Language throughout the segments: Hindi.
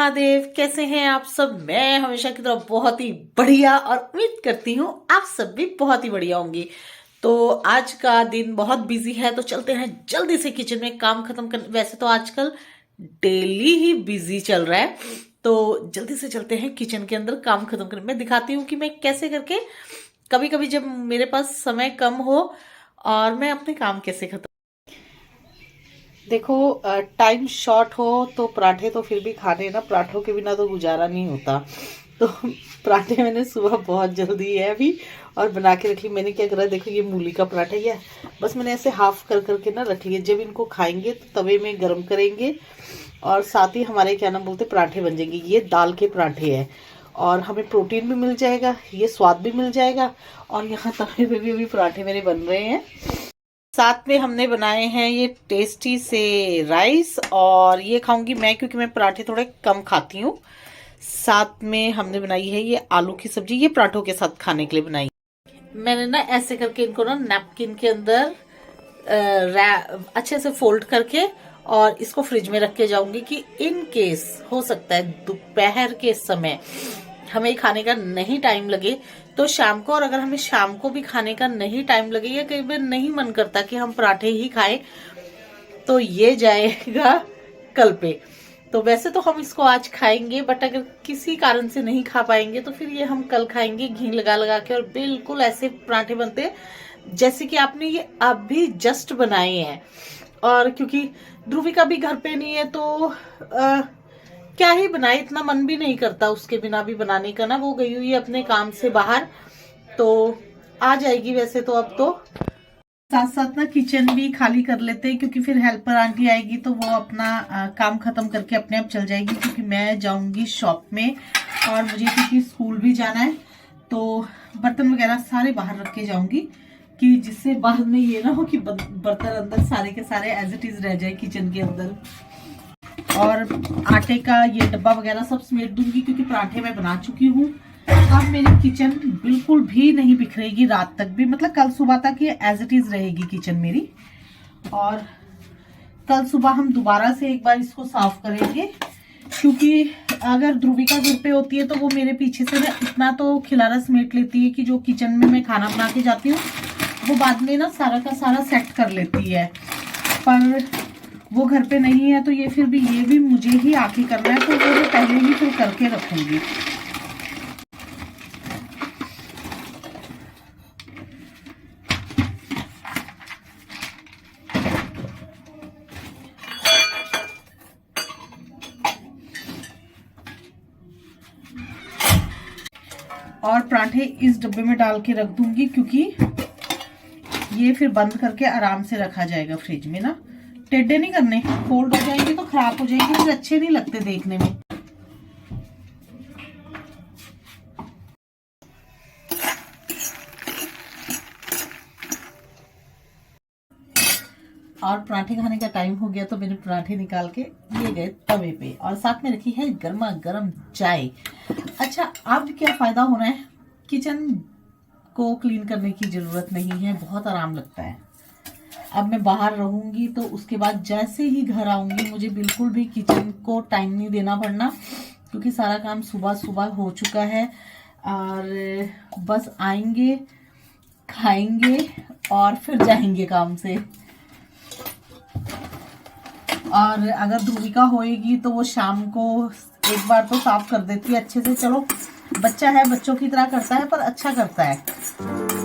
महादेव। कैसे हैं आप सब? मैं हमेशा की तरह बहुत ही बढ़िया और उम्मीद करती हूँ आप सब भी बहुत ही बढ़िया होंगे। तो आज का दिन बहुत बिजी है, तो चलते हैं जल्दी से किचन में काम खत्म कर। वैसे तो आजकल डेली ही बिजी चल रहा है, तो जल्दी से चलते हैं किचन के अंदर काम खत्म कर। मैं दिखाती हूँ कि मैं कैसे करके, कभी कभी जब मेरे पास समय कम हो और मैं अपने काम कैसे खत्म। देखो, टाइम शॉर्ट हो तो पराठे तो फिर भी खाने ना, पराठों के बिना तो गुजारा नहीं होता। तो पराठे मैंने सुबह बहुत जल्दी है अभी और बना के रख ली। मैंने क्या करा, देखो ये मूली का पराठा ही है, बस मैंने ऐसे हाफ कर करके ना रख लिया। जब इनको खाएंगे तो तवे में गर्म करेंगे और साथ ही हमारे क्या नाम बोलते पराठे बन जाएंगे। ये दाल के पराठे हैं और हमें प्रोटीन भी मिल जाएगा, ये स्वाद भी मिल जाएगा। और यहाँ तवे पे भी अभी पराठे मेरे बन रहे हैं। साथ में हमने बनाए हैं ये टेस्टी से राइस, और ये खाऊंगी मैं क्योंकि मैं पराठे थोड़े कम खाती हूँ। साथ में हमने बनाई है ये आलू की सब्जी, ये पराठों के साथ खाने के लिए बनाई। मैंने ना ऐसे करके इनको ना नैपकिन के अंदर अच्छे से फोल्ड करके और इसको फ्रिज में रख के जाऊंगी कि इन केस हो सकता है दोपहर के समय हमें खाने का नहीं टाइम लगे तो शाम को, और अगर हमें शाम को भी खाने का नहीं टाइम लगे या कई बार नहीं मन करता कि हम पराठे ही खाएं, तो ये जाएगा कल पे। तो वैसे तो हम इसको आज खाएंगे, बट अगर किसी कारण से नहीं खा पाएंगे तो फिर ये हम कल खाएंगे घी लगा लगा के। और बिल्कुल ऐसे पराठे बनते हैं जैसे कि आपने ये अभी जस्ट बनाए हैं। और क्योंकि ध्रुविका भी घर पे नहीं है तो क्या ही बनाए, इतना मन भी नहीं करता उसके बिना भी बनाने का ना। वो गई हुई है अपने काम से बाहर, तो आ जाएगी वैसे तो। अब तो साथ साथ ना किचन भी खाली कर लेते हैं क्योंकि फिर हेल्पर आंटी आएगी तो वो अपना काम खत्म करके अपने आप चल जाएगी, क्योंकि मैं जाऊंगी शॉप में और मुझे क्योंकि स्कूल भी जाना है। तो बर्तन वगैरह सारे बाहर रख के जाऊंगी कि जिससे बाद में ये ना हो कि बर्तन अंदर सारे के सारे एज इट इज रह जाए किचन के अंदर। और आटे का ये डब्बा वगैरह सब समेट दूंगी क्योंकि पराठे मैं बना चुकी हूँ। अब मेरी किचन बिल्कुल भी नहीं बिखरेगी रात तक भी, मतलब कल सुबह तक ये एज इट इज रहेगी किचन मेरी। और कल सुबह हम दोबारा से एक बार इसको साफ करेंगे, क्योंकि अगर ध्रुविका घर पे होती है तो वो मेरे पीछे से ना इतना तो खिलाना समेट लेती है कि जो किचन में मैं खाना बना के जाती हूँ वो बाद में ना सारा का सारा सेट कर लेती है। पर वो घर पे नहीं है तो ये फिर भी ये भी मुझे ही आके करना है, तो वो मैं पहले ही फिर करके रखूंगी। और पराठे इस डब्बे में डाल के रख दूंगी क्योंकि ये फिर बंद करके आराम से रखा जाएगा फ्रिज में ना। टेढ़े नहीं करने, फोल्ड हो जाएंगे तो खराब हो जाएंगे, फिर अच्छे नहीं लगते देखने में। और पराठे खाने का टाइम हो गया तो मैंने पराठे निकाल के लिए गए तवे पे, और साथ में रखी है गर्मा गर्म चाय। अच्छा, अब क्या फायदा होना है, किचन को क्लीन करने की जरूरत नहीं है, बहुत आराम लगता है। अब मैं बाहर रहूंगी तो उसके बाद जैसे ही घर आऊंगी मुझे बिल्कुल भी किचन को टाइम नहीं देना पड़ना, क्योंकि सारा काम सुबह सुबह हो चुका है। और बस आएंगे, खाएंगे और फिर जाएंगे काम से। और अगर ध्रुविका होएगी तो वो शाम को एक बार तो साफ कर देती है अच्छे से। चलो, बच्चा है, बच्चों की तरह करता है पर अच्छा करता है।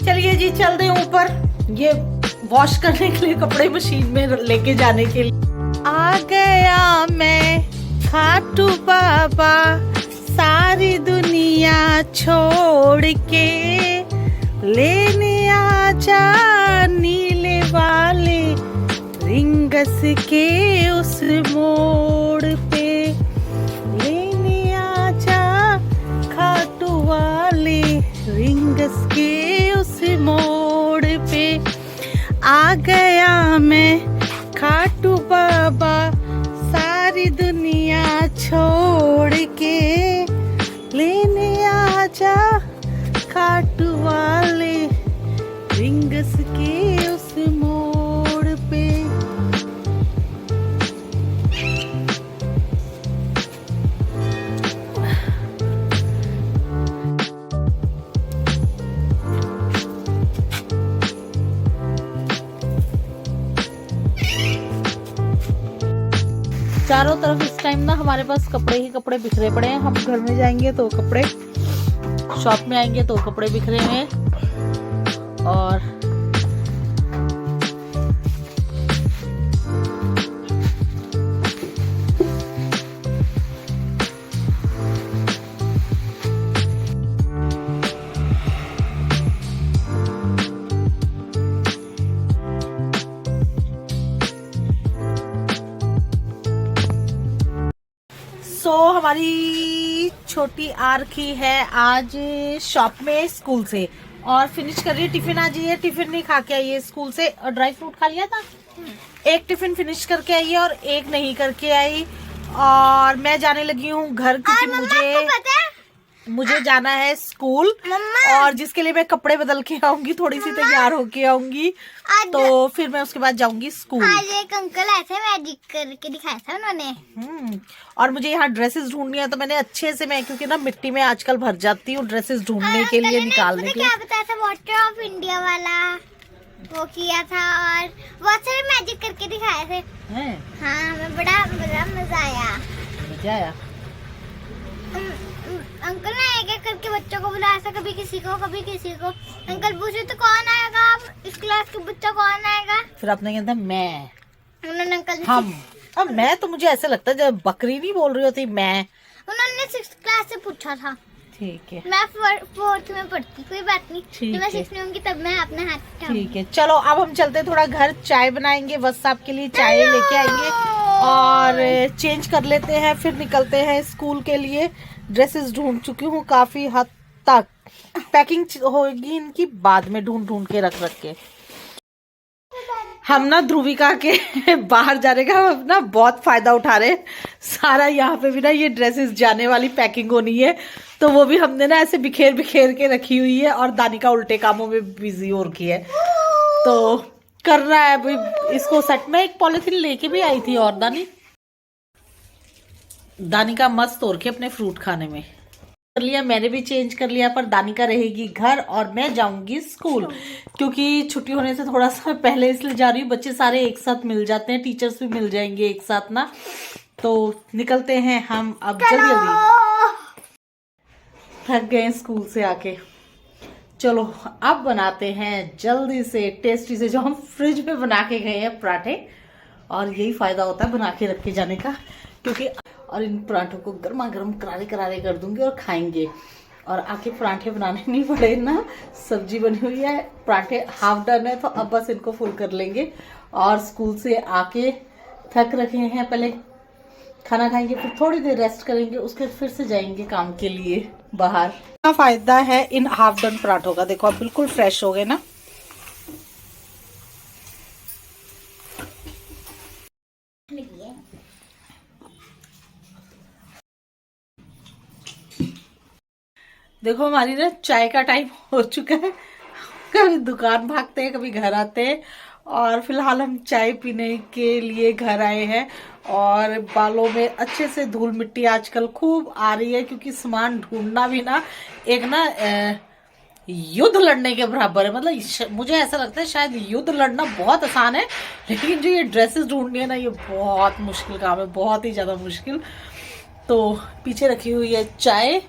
चलिए जी, चल दे ऊपर, ये वॉश करने के लिए कपड़े मशीन में लेके जाने के लिए। आ गया मैं खाटू बाबा, सारी दुनिया छोड़ के, लेने आजा नीले वाले रिंग रिंगस के उस मोड़ पे लेने आजा खाटू वाले, रिंगस के उस मोड़ पे आ गया मैं खाटू बाबा, सारी दुनिया छोड़ के लेने आजा खाटू वाले, रिंगस के उस मोड़ पे। चारों तरफ इस टाइम ना हमारे पास कपड़े ही कपड़े बिखरे पड़े हैं। हम घर में जाएंगे तो कपड़े, शॉप में आएंगे तो कपड़े बिखरे हैं। और हमारी छोटी आरखी है आज शॉप में स्कूल से, और फिनिश कर रही है टिफिन। आज ये टिफिन नहीं खा के आई है स्कूल से, और ड्राई फ्रूट खा लिया था। एक टिफिन फिनिश करके आई है और एक नहीं करके आई। और मैं जाने लगी हूँ घर, क्योंकि मुझे जाना है स्कूल, और जिसके लिए मैं कपड़े बदल के आऊंगी, थोड़ी सी तैयार होके आऊंगी, तो फिर मैं उसके बाद जाऊंगी स्कूल। आज एक अंकल ऐसे मैजिक करके दिखाया था उन्होंने। और मुझे यहाँ ड्रेसेस ढूंढनी है, तो मैंने अच्छे से, मैं क्योंकि ना मिट्टी में आजकल भर जाती हूँ ड्रेसेस ढूंढने के लिए, निकालने के लिए। क्या बताया था, वाटर ऑफ इंडिया वाला वो किया था, और बहुत सारे मैजिक करके दिखाए थे। हाँ, हमें बड़ा मजा आया। अंकल ने एक एक करके बच्चों को बुलाया था, कभी किसी को कभी किसी को। अंकल पूछे तो कौन आएगा, इस क्लास के बच्चा कौन आएगा, फिर आपने कहता मैं, उन्होंने अंकल हम। अब मैं तो, मुझे ऐसे लगता है जब बकरी नहीं बोल रही होती मैं। उन्होंने 6th क्लास से पूछा था। ठीक है, मैं 4th में पढ़ती, कोई बात नहीं, जब मैं 6th में होंगी तब मैं अपने हाथ उठाऊंगी। ठीक है, चलो अब हम चलते थोड़ा घर, चाय बनाएंगे, बस आपके लिए चाय लेके आएंगे और चेंज कर लेते हैं, फिर निकलते हैं स्कूल के लिए। ड्रेसेस ढूंढ चुकी हूँ काफी हद तक, पैकिंग होगी इनकी बाद में, ढूंढ के रख के। हम ना ध्रुविका के बाहर जाने का ना बहुत फायदा उठा रहे। सारा यहाँ पे भी ना ये ड्रेसेस जाने वाली पैकिंग होनी है, तो वो भी हमने ना ऐसे बिखेर के रखी हुई है, और दानिका उल्टे कामों में बिजी हो रखी है, तो करना है अभी इसको सेट में। एक पॉलिथीन लेके भी आई थी, और दानिका मस्त हो रखी है अपने फ्रूट खाने में। कर लिया, मैंने भी चेंज कर लिया, पर दानिका रहेगी घर और मैं जाऊंगी स्कूल, क्योंकि छुट्टी होने से थोड़ा सा पहले इसलिए जा रही हूँ। बच्चे सारे एक साथ मिल जाते हैं, टीचर्स भी मिल जाएंगे एक साथ ना, तो निकलते हैं हम अब जल्दी। थक गए स्कूल से आके, चलो अब बनाते हैं जल्दी से टेस्टी से, जो हम फ्रिज में बना के गए हैं पराठे। और यही फायदा होता है बना के रख के जाने का, क्योंकि और इन पराठों को गर्मा गर्म करारे कर दूंगी और खाएंगे। और आके पराठे बनाने नहीं पड़े ना, सब्जी बनी हुई है, पराठे हाफ डन है, तो अब बस इनको फुल कर लेंगे। और स्कूल से आके थक रखे हैं, पहले खाना खाएंगे, फिर थोड़ी देर रेस्ट करेंगे, उसके फिर से जाएंगे काम के लिए बाहर। क्या फायदा है इन हाफ डन पराठों का, देखो अब बिल्कुल फ्रेश हो गए ना। देखो हमारी ना चाय का टाइम हो चुका है, कभी दुकान भागते हैं, कभी घर आते हैं, और फिलहाल हम चाय पीने के लिए घर आए हैं। और बालों में अच्छे से धूल मिट्टी आजकल खूब आ रही है, क्योंकि सामान ढूंढना भी ना एक ना युद्ध लड़ने के बराबर है। मतलब मुझे ऐसा लगता है शायद युद्ध लड़ना बहुत आसान है, लेकिन जो ये ड्रेसेस ढूंढनी है ना, ये बहुत मुश्किल काम है, बहुत ही ज्यादा मुश्किल। तो पीछे रखी हुई है चाय,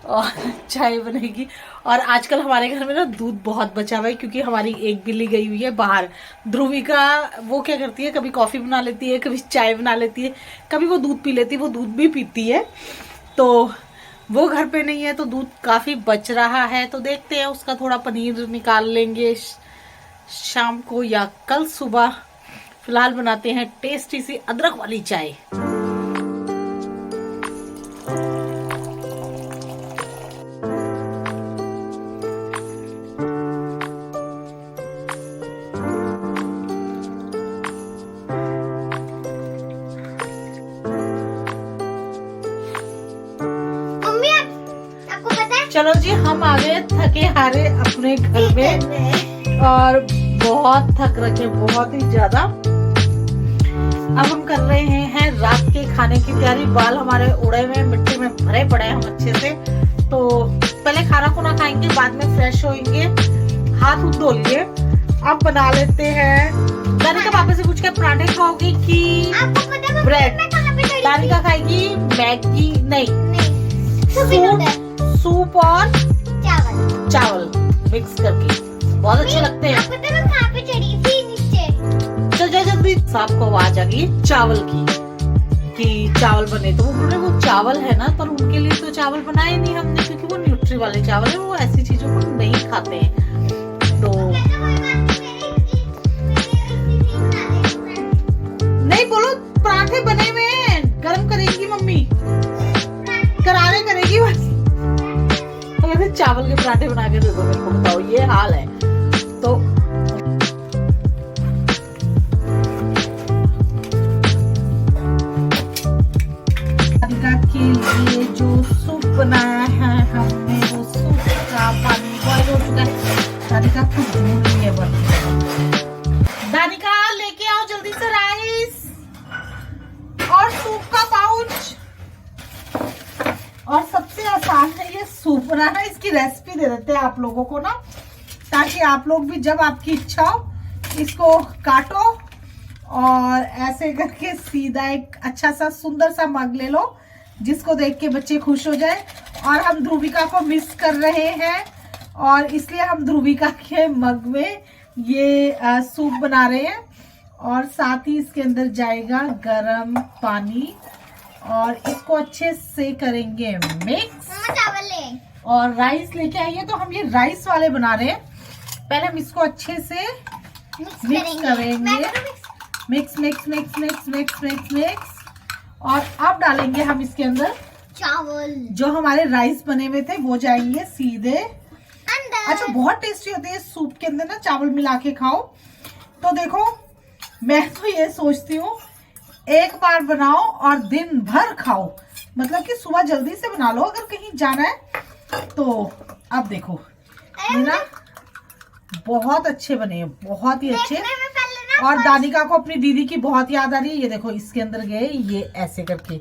और चाय बनेगी। और आजकल हमारे घर में ना दूध बहुत बचा हुआ है, क्योंकि हमारी एक बिल्ली गई हुई है बाहर। ध्रुविका वो क्या करती है, कभी कॉफी बना लेती है, कभी चाय बना लेती है, कभी वो दूध पी लेती है, वो दूध भी पीती है। तो वो घर पे नहीं है, तो दूध काफी बच रहा है, तो देखते हैं उसका थोड़ा पनीर निकाल लेंगे शाम को या कल सुबह। फिलहाल बनाते हैं टेस्टी सी अदरक वाली चाय। चलो जी, हम आ गए थके हारे अपने घर में और बहुत थक रखे, बहुत ही ज्यादा। अब हम कर रहे हैं रात के खाने की तैयारी। बाल हमारे उड़े हुए मिट्टी में भरे पड़े हैं हम अच्छे से, तो पहले खाना खुना खाएंगे, बाद में फ्रेश होएंगे, हाथ धो लिए। अब बना लेते हैं। दानिका पापा से पूछ के पराठे खाओगी कि ब्रेड? दानिका खाएगी मैगी, नहीं सूप और चावल मिक्स करके, बहुत अच्छे लगते हैं। चल जा जल्दी। आपको आवाज आ गई चावल की कि चावल बने, तो वो बोल रहे वो चावल है ना, पर उनके लिए तो चावल बनाए नहीं हमने, क्योंकि वो न्यूट्री वाले चावल है, वो ऐसी चीजों को नहीं खाते हैं। तो नहीं बोलो, पराठे बने हुए हैं, गरम करेगी मम्मी, करारे करेगी बस। चावल के पराठे बना के दे दो मेरे को, बताओ ये हाल है। तो दानिका के लिए जो सूप बनाया है हमने, वो सूप का पानी बॉयल हो चुका है। दानिका खुद भूल रही है बर्तन। दानिका लेके आओ जल्दी से राइस और सूप का पाउच। और सबसे आसान है ये सूप बनाना, इसकी रेसिपी दे देते हैं आप लोगों को ना, ताकि आप लोग भी जब आपकी इच्छा हो इसको काटो और ऐसे करके सीधा एक अच्छा सा सुंदर सा मग ले लो, जिसको देख के बच्चे खुश हो जाए। और हम ध्रुविका को मिस कर रहे हैं और इसलिए हम ध्रुविका के मग में ये सूप बना रहे हैं, और साथ ही इसके अंदर जाएगा गरम पानी और इसको अच्छे से करेंगे मिक्स। चावल ले और राइस लेके आइए। तो हम ये राइस वाले बना रहे हैं। पहले हम इसको अच्छे से मिक्स करेंगे, mix mix mix mix mix mix mix. और अब डालेंगे हम इसके अंदर चावल, जो हमारे राइस बने हुए थे वो जाएंगे सीधे अंदर। अच्छा, बहुत टेस्टी होते हैं सूप के अंदर ना चावल मिला के खाओ। तो देखो, मैं तो ये सोचती हूँ एक बार बनाओ और दिन भर खाओ, मतलब कि सुबह जल्दी से बना लो अगर कहीं जाना है तो। अब देखो ना, बहुत अच्छे बने हैं, बहुत ही अच्छे। और दानिका को अपनी दीदी की बहुत याद आ रही है। ये देखो इसके अंदर गए ये ऐसे करके,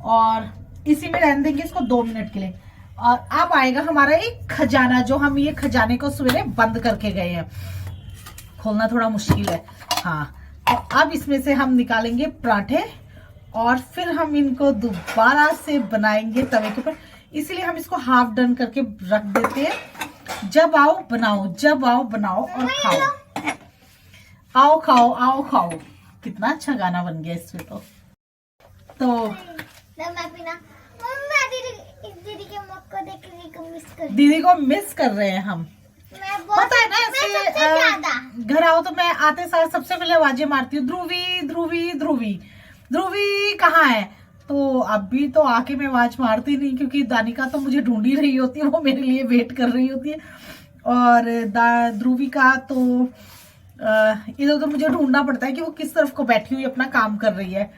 और इसी में रहने देंगे इसको 2 मिनट के लिए। और अब आएगा हमारा एक खजाना, जो हम ये खजाने को सवेरे बंद करके गए हैं, खोलना थोड़ा मुश्किल है। हाँ, तो अब इसमें से हम निकालेंगे पराठे और फिर हम इनको दोबारा से बनाएंगे तवे के ऊपर। इसीलिए हम इसको हाफ डन करके रख देते हैं। जब आओ बनाओ, जब आओ बनाओ और खाओ। आओ खाओ, आओ खाओ। कितना अच्छा गाना बन गया इसमें तो दीदी को मिस कर रहे हैं हम। पता है ना, ऐसे घर आओ तो मैं आते सार सबसे पहले आवाजें मारती हूँ, ध्रुवी ध्रुवी ध्रुवी ध्रुवी कहाँ है। तो अभी तो आके मैं आवाज मारती नहीं, क्योंकि दानिका तो मुझे ढूंढ ही रही होती है, वो मेरे लिए वेट कर रही होती है। और ध्रुवी का तो इधर तो मुझे ढूंढना पड़ता है कि वो किस तरफ को बैठी हुई अपना काम कर रही है।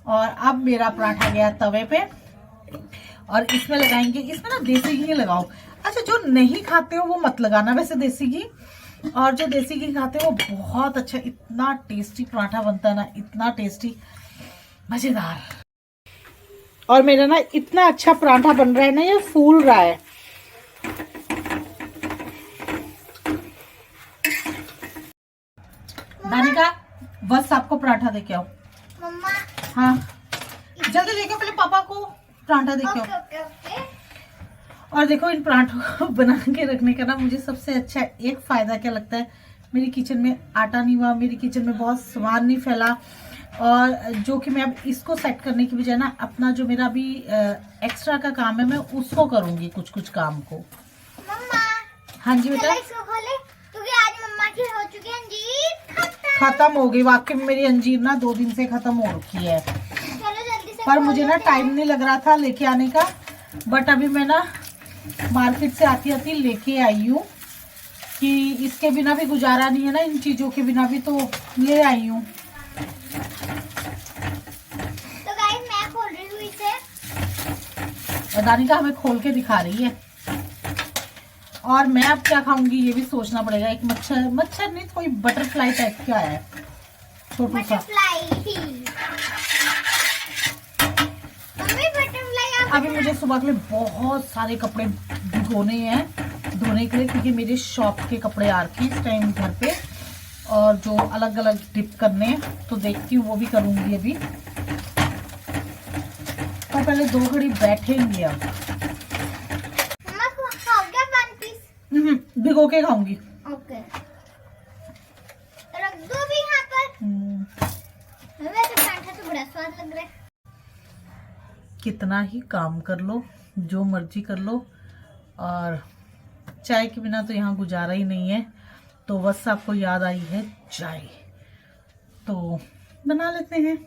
और अब मेरा पराठा गया तवे पे और इसमें लगाएंगे, इसमें ना देसी घी लगाओ। अच्छा, जो नहीं खाते हो वो मत लगाना वैसे देसी घी, और जो देसी घी खाते हो वो बहुत अच्छा, इतना टेस्टी पराठा बनता है ना, इतना टेस्टी, मजेदार। और मेरा ना इतना अच्छा पराठा बन रहा है ना, ये फूल रहा है। दानिका बस आपको पराठा देके आओ। मम्मा हाँ जल्दी देखो, पहले पापा को पराठा देके आओ। और देखो, इन पराठों को बना के रखने का ना मुझे सबसे अच्छा एक फायदा क्या लगता है, मेरी किचन में आटा नहीं हुआ, मेरी किचन में बहुत सामान नहीं फैला, और जो कि मैं अब इसको सेट करने की बजाय ना अपना जो मेरा भी एक्स्ट्रा का काम है मैं उसको करूंगी, कुछ कुछ काम को। मम्मा हाँ जी बेटा, इसको खोले क्योंकि आज मम्मा की हो चुकी है अंजीर खत्म। खत्म हो गई वाकई में मेरी अंजीर ना 2 दिन से खत्म हो रखी है। चलो जल्दी से पर मुझे ना टाइम नहीं लग रहा था लेके आने का, बट अभी मैं ना मार्केट से आती आती लेके आई हूँ कि इसके बिना भी गुजारा नहीं है ना, इन चीजों के बिना भी, तो ले आई हूँ। तो गाइस मैं खोल रही हूँ इसे। दानिका हमें खोल के दिखा रही है। और मैं अब क्या खाऊंगी ये भी सोचना पड़ेगा। एक मच्छर नहीं, कोई बटरफ्लाई टाइप का है, छोटू सा। अभी मुझे सुबह के लिए बहुत सारे कपड़े भिगोने हैं धोने के लिए, क्योंकि मेरे शॉप के कपड़े आ रखे इस टाइम घर पे, और जो अलग अलग डिप करने हैं, तो देखती हूँ वो भी करूंगी अभी। तो पहले 2 घड़ी बैठेंगे अब। भिगो के खाऊंगी। ओके, रख दो भी यहाँ पर। वैसे पराठा तो बड़ा स्वाद लग रहा है। कितना ही काम कर लो, जो मर्जी कर लो, और चाय के बिना तो यहाँ गुजारा ही नहीं है। तो बस आपको याद आई है चाय, तो बना लेते हैं।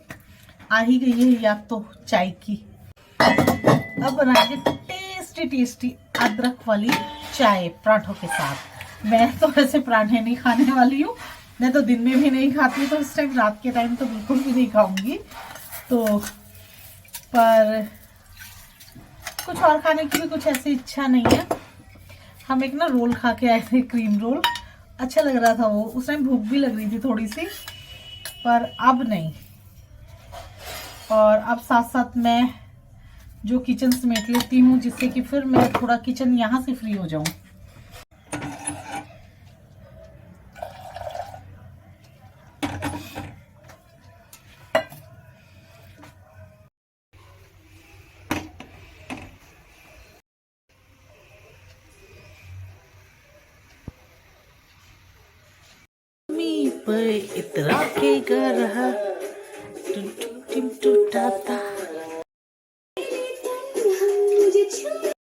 आ ही गई है याद तो चाय की। अब बनाएंगे टेस्टी टेस्टी अदरक वाली चाय पराठों के साथ। मैं तो ऐसे पराठे नहीं खाने वाली हूँ, मैं तो दिन में भी नहीं खाती, तो इस टाइम रात के टाइम तो बिल्कुल भी नहीं खाऊंगी। तो पर कुछ और खाने की भी कुछ ऐसी इच्छा नहीं है। हम एक ना रोल खा के आए थे, क्रीम रोल, अच्छा लग रहा था वो, उस टाइम भूख भी लग रही थी थोड़ी सी, पर अब नहीं। और अब साथ साथ मैं जो किचन समेट लेती हूँ, जिससे कि फिर मैं थोड़ा किचन यहाँ से फ्री हो जाऊं। पे इतरा के घर